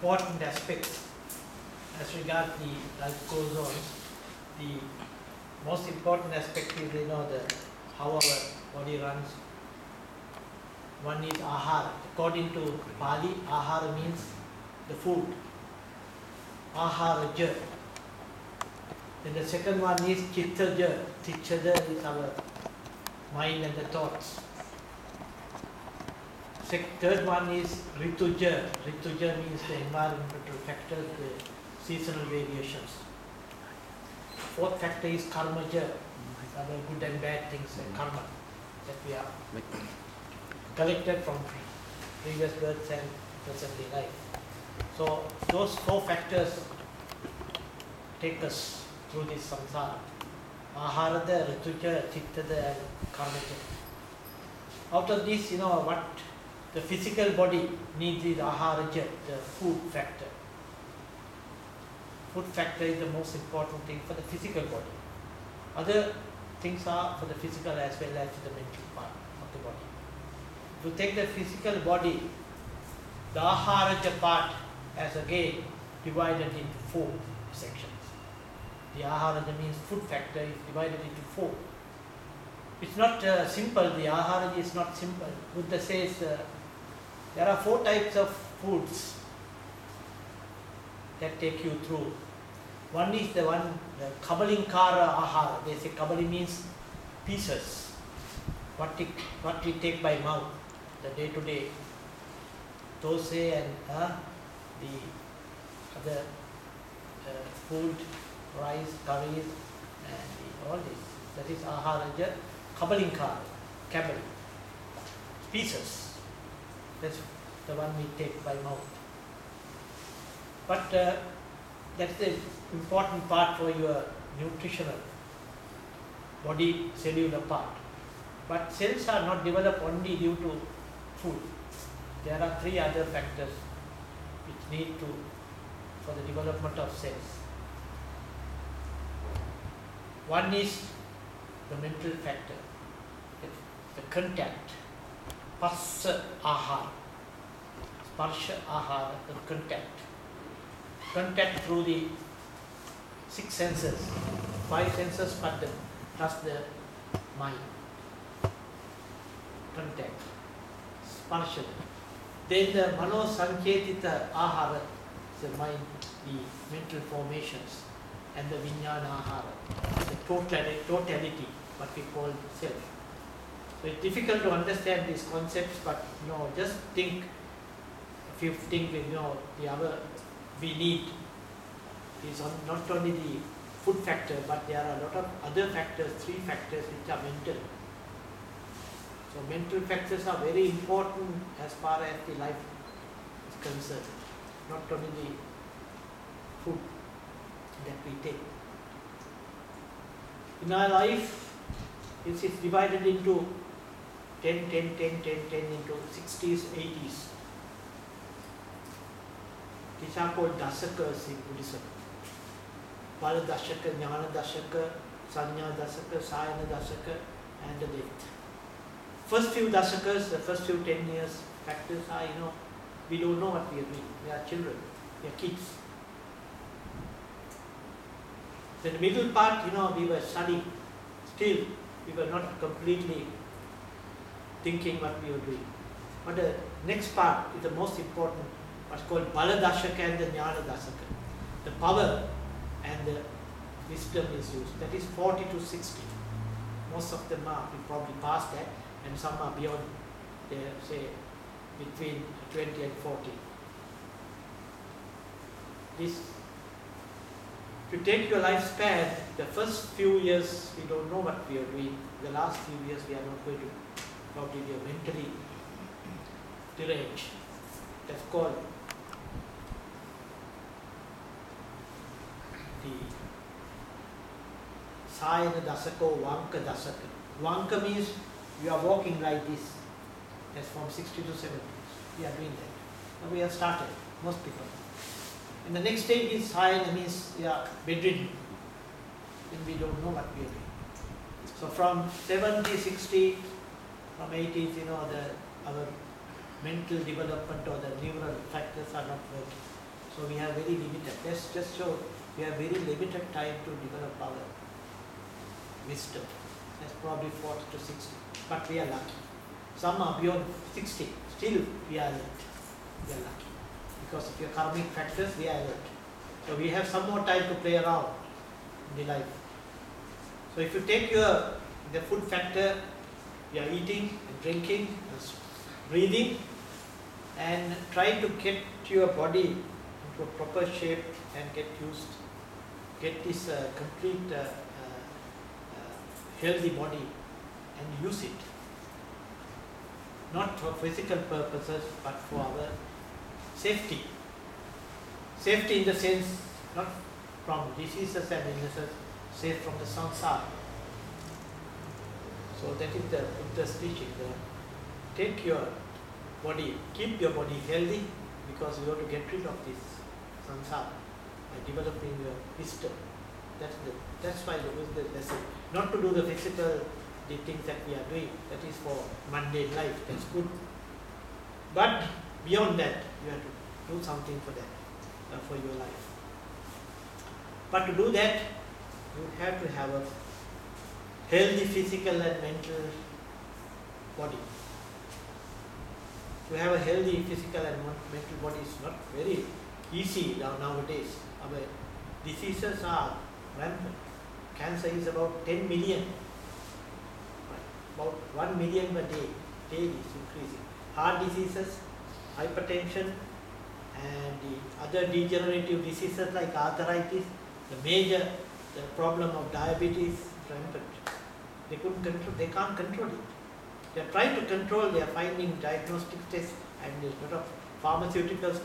important aspects as regards the life goes on. The most important aspect is how our body runs. One is ahara. According to Pali, ahara means the food. Aharaja. Then the second one is chittaja. Chittaja is our mind and the thoughts. Third one is rituja. Rituja means the environmental factors, the seasonal variations. Fourth factor is karmaja, other good and bad things, karma that we are collected from previous births and presently life. So those four factors take us through this samsara. Aharada, rituja, chittada and karmaja. Out of this, what the physical body needs is aharaja, the food factor. Food factor is the most important thing for the physical body. Other things are for the physical as well as the mental part of the body. If you take the physical body, the aharaja part as again divided into four sections. The aharaja means food factor is divided into four. It's not simple, the aharaja is not simple. Buddha says there are four types of foods that take you through. One is the kabalinkara ahara. They say kabali means pieces. What we take by mouth, the day-to-day dosa and the other food, rice, curries, and all this. That is aharaja, kabalinkara, kabali, pieces. That's the one we take by mouth. But that's the important part for your nutritional body cellular part. But cells are not developed only due to food. There are three other factors which need to for the development of cells. One is the mental factor, the contact, passa ahara, sparsha ahara, the contact. Contact through the six senses, five senses plus the mind. Contact, sparsha. Then the mano sanketita ahara, the mind, the mental formations, and the vijnana ahara, the totality, what we call self. So it's difficult to understand these concepts, but just think. If you think the other we need is not only the food factor, but there are a lot of other factors, three factors which are mental. So mental factors are very important as far as the life is concerned, not only the food that we take. In our life, it's divided into 10 into 60s, 80s. These are called dasakas in Buddhism. Pala dasaka, jnana dasaka, sanya dasaka, sayana dasaka, and the death. First few dasakas, the first few 10 years factors are, we don't know what we are doing. We are children, we are kids. Then the middle part, we were studying. Still, we were not completely thinking what we were doing. But the next part is the most important, what's called Bala Dashaka and the Jnana Dashaka. The power and the wisdom is used. That is 40 to 60. Most of them are probably past that, and some are beyond, they say, between 20 and 40. This, to take your lifespan, the first few years we don't know what we are doing. The last few years we are not going to, probably we are mentally deranged. That's called the Sayana Dasaka or Vanka Dasaka. Vanka means you are walking like this. That's from 60 to 70. We are doing that. Now we have started, most people. And the next stage is Sayana means we are bedridden. Then we don't know what we are doing. So from 70, 60, from 80s, our mental development or the neural factors are not working. So we have very limited, let's just show we have very limited time to develop our wisdom. That's probably 40 to 60, but we are lucky. Some are beyond 60, still we are alert. We are lucky. Because of your karmic factors, we are alert. So we have some more time to play around in the life. So if you take the food factor, you are eating and drinking, and breathing, and try to get your body into a proper shape and get this complete healthy body and use it. Not for physical purposes, but for our safety. Safety in the sense, not from diseases and illnesses, safe from the samsara. So that is the Buddha's teaching. Take your body, keep your body healthy, because you have to get rid of this samsara by developing your wisdom. That's why the wisdom lesson. Not to do the physical, the things that we are doing, that is for mundane life, that's good. But beyond that, you have to do something for that, for your life. But to do that, you have to have a healthy physical and mental body. To have a healthy physical and mental body is not very easy nowadays. Our diseases are rampant. Cancer is about 10 million. About 1 million per day. Daily is increasing. Heart diseases, hypertension, and the other degenerative diseases like arthritis, the problem of diabetes, rampant. They can't control it. They are trying to control, they are finding diagnostic tests, and a lot of pharmaceuticals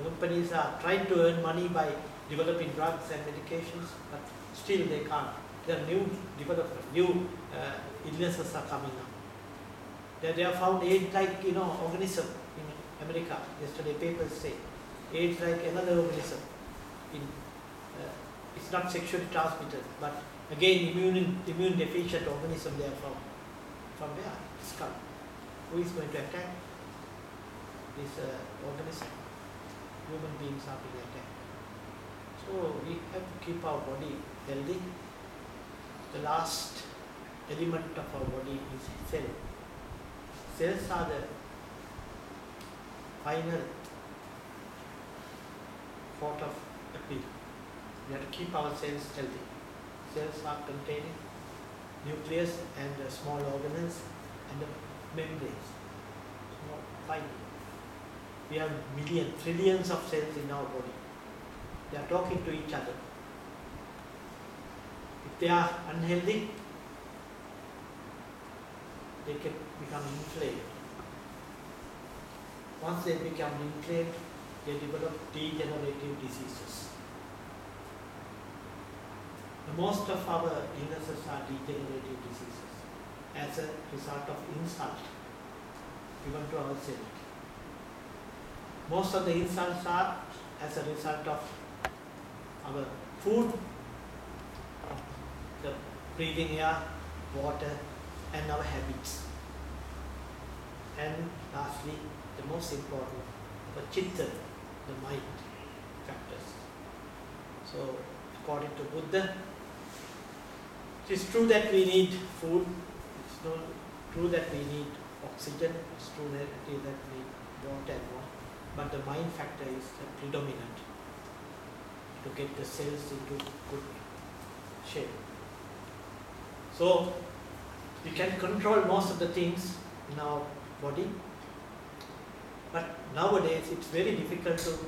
companies are trying to earn money by developing drugs and medications, but still they can't. There are new illnesses are coming up. They have found AIDS-like organism in America. Yesterday papers say AIDS like another organism. It's not sexually transmitted, but again immune deficient organism they have found. From where? Skull. Who is going to attack this organism? Human beings are being attacked. So we have to keep our body healthy. The last element of our body is cell. Cells are the final thought of appeal. We have to keep our cells healthy. Cells are containing nucleus and small organelles and the membranes. Small, fine. We have millions, trillions of cells in our body. They are talking to each other. If they are unhealthy, they can become inflamed. Once they become inflamed, they develop degenerative diseases. Most of our illnesses are degenerative diseases as a result of insult given to ourselves. Most of the insults are as a result of our food, the breathing air, water, and our habits. And lastly, the most important, the chitta, the mind factors. So, according to Buddha, it is true that we need food, it's not true that we need oxygen, it's true that we need water and water, but the mind factor is predominant to get the cells into good shape. So, we can control most of the things in our body, but nowadays it's very difficult to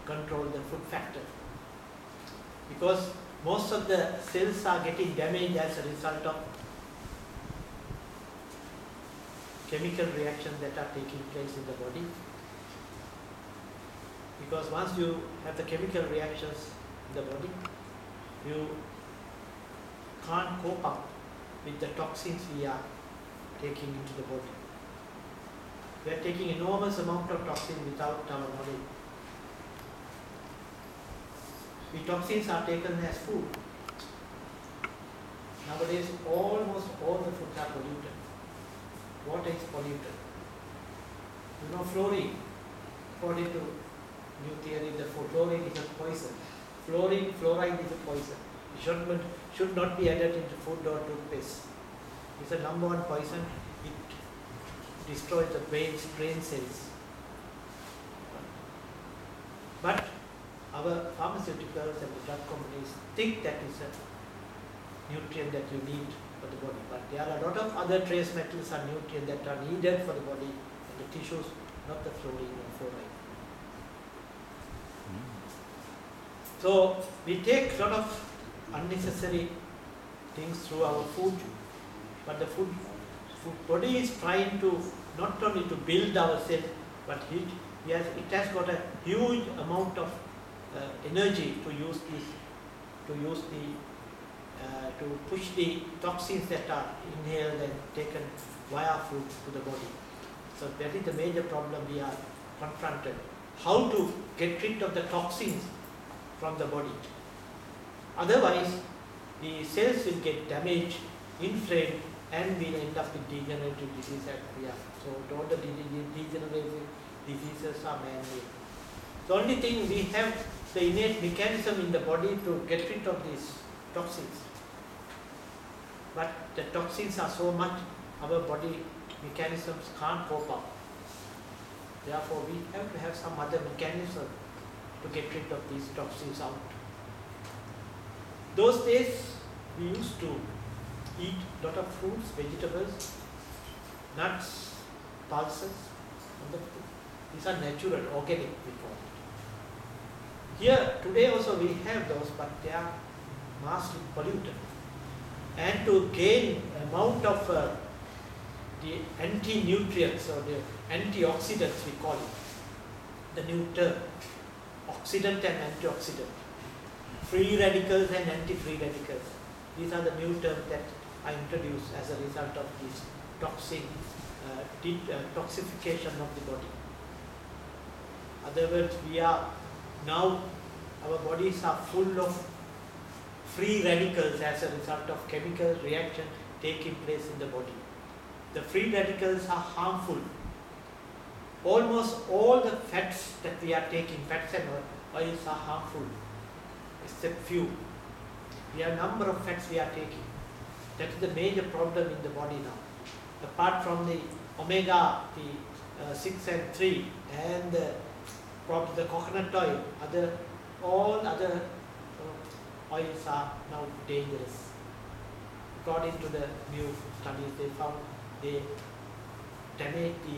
control the food factor, because most of the cells are getting damaged as a result of chemical reactions that are taking place in the body. Because once you have the chemical reactions in the body, you can't cope up with the toxins we are taking into the body. We are taking enormous amount of toxin without our knowledge. The toxins are taken as food. Nowadays, almost all the foods are polluted. Water is polluted. Fluorine, according to new theory, the fluorine is a poison. Fluoride is a poison. It should not be added into food or toothpaste. It's a number one poison. It destroys the brain cells. But our pharmaceuticals and the drug companies think that is a nutrient that you need for the body. But there are a lot of other trace metals and nutrients that are needed for the body and the tissues, not the fluorine or fluoride. So we take a lot of unnecessary things through our food, but the food body is trying to not only to build ourselves, but it has got a huge amount of energy to push the toxins that are inhaled and taken via food to the body. So that is the major problem we are confronted. How to get rid of the toxins from the body. Otherwise, the cells will get damaged, inflamed, and will end up with degenerative disease. So all the degenerative diseases are man-made. The only thing, we have the innate mechanism in the body to get rid of these toxins. But the toxins are so much, our body mechanisms can't cope up. Therefore, we have to have some other mechanism to get rid of these toxins out. Those days, we used to eat a lot of fruits, vegetables, nuts, pulses. These are natural, organic, we call it. Here, today also we have those, but they are massively polluted. And to gain amount of the anti-nutrients or the antioxidants, we call it, the new term, oxidant and antioxidant, free radicals and anti-free radicals. These are the new terms that are introduced as a result of this toxification of the body. Other words, our bodies are full of free radicals as a result of chemical reaction taking place in the body. The free radicals are harmful. Almost all the fats that we are taking, fats and oils, are harmful, except few. We have a number of fats we are taking. That is the major problem in the body now. Apart from the omega, the 6 and 3, and probably the coconut oil, all other oils are now dangerous. According to the new studies, they found they damage the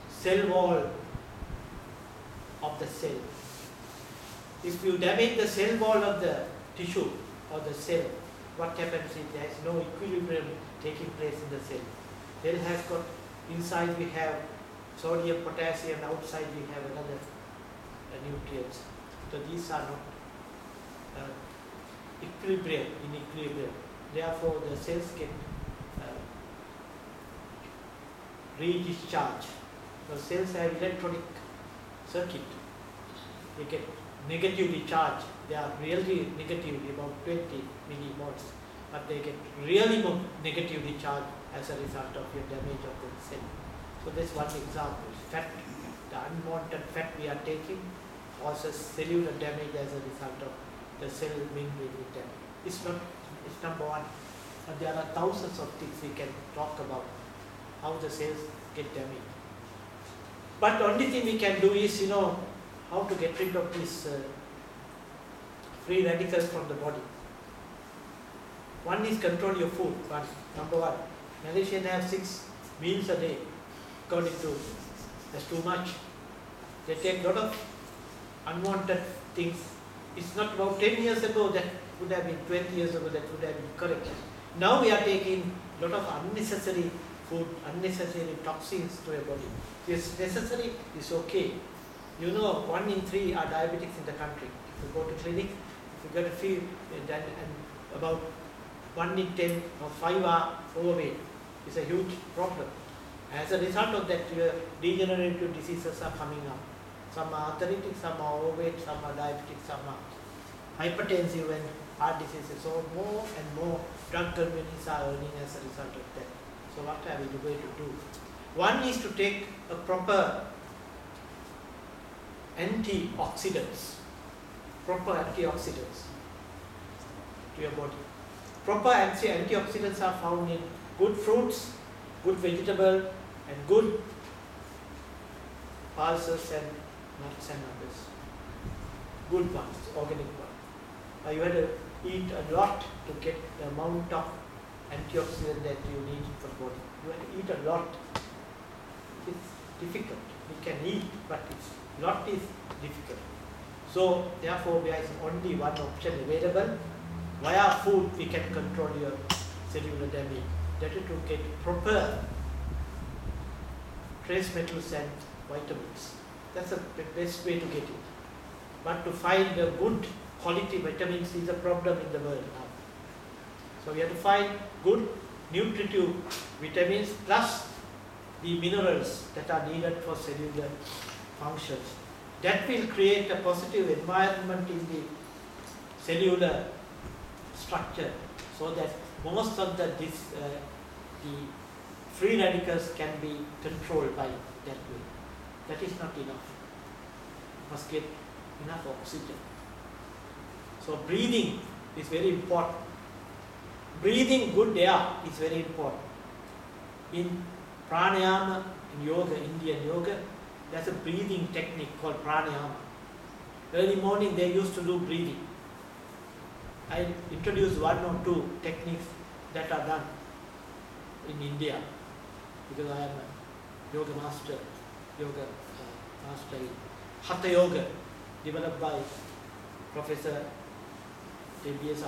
cell wall of the cell. If you damage the cell wall of the tissue or the cell, what happens is there is no equilibrium taking place in the cell. Cell has got, inside we have sodium, potassium, outside we have another nutrients. So these are not in equilibrium. Therefore, the cells get re-discharged. So cells have electronic circuit. They get negatively charged. They are really negatively, about 20 millimoles, but they get really negatively charged as a result of your damage of the cell. So this is one example. Fat, the unwanted fat we are taking causes cellular damage as a result of the cell being really damaged. It's number one. And there are thousands of things we can talk about, how the cells get damaged. But the only thing we can do is, how to get rid of these free radicals from the body. One is control your food. Number one. Malaysians have 6 meals a day, according to, that's too much. They take a lot of unwanted things. It's not about 10 years ago that would have been, 20 years ago that would have been correct. Now we are taking a lot of unnecessary food, unnecessary toxins to your body. If it's necessary, it's okay. 1 in 3 are diabetics in the country. If you go to clinic, if you get a feel, and about 1 in 10 or 5 are overweight. It's a huge problem. As a result of that, degenerative diseases are coming up. Some are arthritic, some are overweight, some are diabetic, some are hypertensive and heart diseases. So more and more drug companies are earning as a result of that. So what are we going to do? One is to take a proper antioxidants, proper antioxidants to your body. Proper antioxidants are found in good fruits, good vegetable, and good pulses and nuts and others. Good ones, organic ones. You have to eat a lot to get the amount of antioxidant that you need for the body. You have to eat a lot. It's difficult. We can eat, but lot is difficult. So therefore there is only one option available. Via food we can control your cellular damage. That is to get proper trace metals and vitamins. That's the best way to get it. But to find the good quality vitamins is a problem in the world now. So we have to find good nutritive vitamins plus the minerals that are needed for cellular functions. That will create a positive environment in the cellular structure so that most of the free radicals can be controlled by that way. That is not enough. You must get enough oxygen. So breathing is very important. Breathing good air is very important. In pranayama, in yoga, Indian yoga, there's a breathing technique called pranayama. Early morning they used to do breathing. I introduced one or two techniques that are done in India because I am a yoga master in Hatha Yoga developed by Professor A.B.S.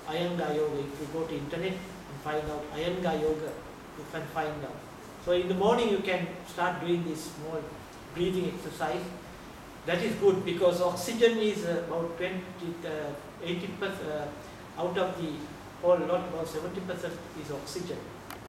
Iyengar Yoga. If you go to internet and find out Iyengar Yoga, you can find out. So in the morning you can start doing this small breathing exercise. That is good because oxygen is about 80% out of the whole lot, about 70% is oxygen.